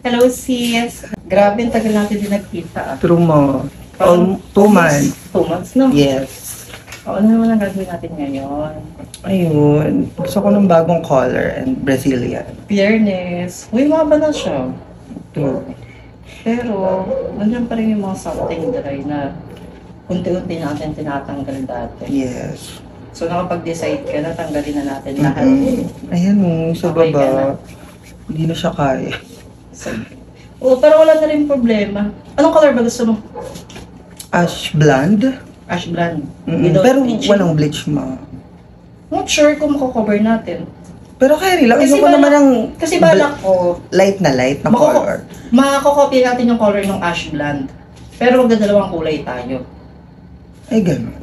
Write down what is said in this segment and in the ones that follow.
Hello, sis. Grabe, ang tagal natin din nagkita. True mo. Parang 2 months. 2 months, no? Yes. O, ano naman ang gagawin natin ngayon? Ayun. Gusto ko ng bagong color and Brazilian. Fairness. Uy, maba na siya. True. Pero, nandiyan pa rin yung mga something dry na unti-unti natin tinatanggal dati. Yes. So, nakapag-decide ka na, tanggalin na natin lahat. Ayan o, sa Okay ka na. baba. Hindi na siya kaya. So, pero wala na rin problema. Anong color ba gusto mo? Ash blonde. Ash blonde. Pero bleaching. walang bleach ma. Not sure kung mako-cover natin. Pero carry lang. Kasi Ayoko naman ng Kasi balak ko, light na color. makakopy natin yung color ng ash blonde. Pero magdadalawang kulay tayo. Ay, ganun.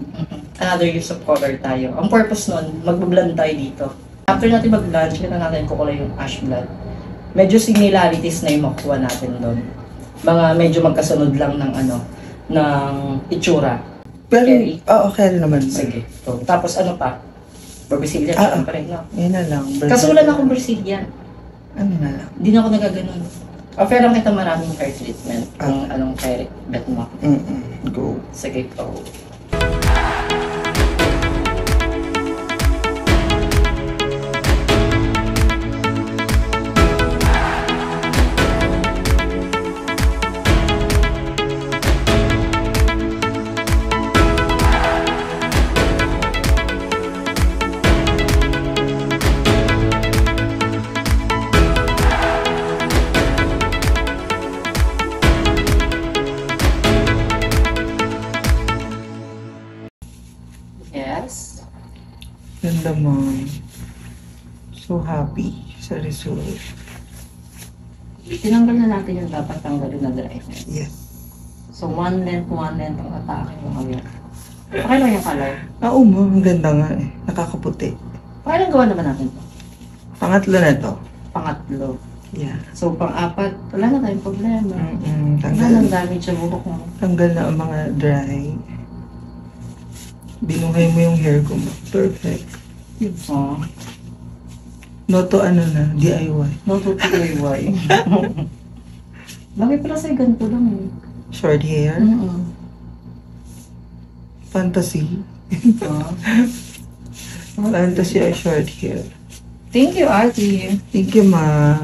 Another use of color tayo. Ang purpose nun, magbablend tayo dito. After natin mag-blend, kita natin kukulay yung ash blonde. Medyo similarities na yung makuha natin doon. Mga medyo magkasunod lang ng ng itsura. Pero, Carry. carry naman. Sige. So, tapos ano pa? Brazilian, syempre, no? Yan na lang. Kaso wala na akong Brazilian. Ano na lang. Hindi na ako nagaganon. Offer lang kita maraming hair treatment. Kung anong hair bet mo. Go. Sige, go. Yes. Ganda mo. So happy sa result. Tinanggal na natin yung dapat tanggalin na dryness. Yes. So, one length ang atake mo ngayon. Okay lang yung color. Oo mo, ang ganda nga eh. Nakakaputi. Paano gawa naman natin ito? Pangatlo na to. Pangatlo. Yeah. So, pang-apat, wala na tayong problema. Wala Tanggal. nang damage sa buhok mo. Tanggal na ang mga dry. Binuhay mo yung hair ko. Perfect. Oh. No to ano na, DIY. No to DIY. Bakit pala sa'yo ganito lang eh? Short hair. Fantasy. Oh. Fantasy or short hair. Thank you, Ate. Thank you, ma.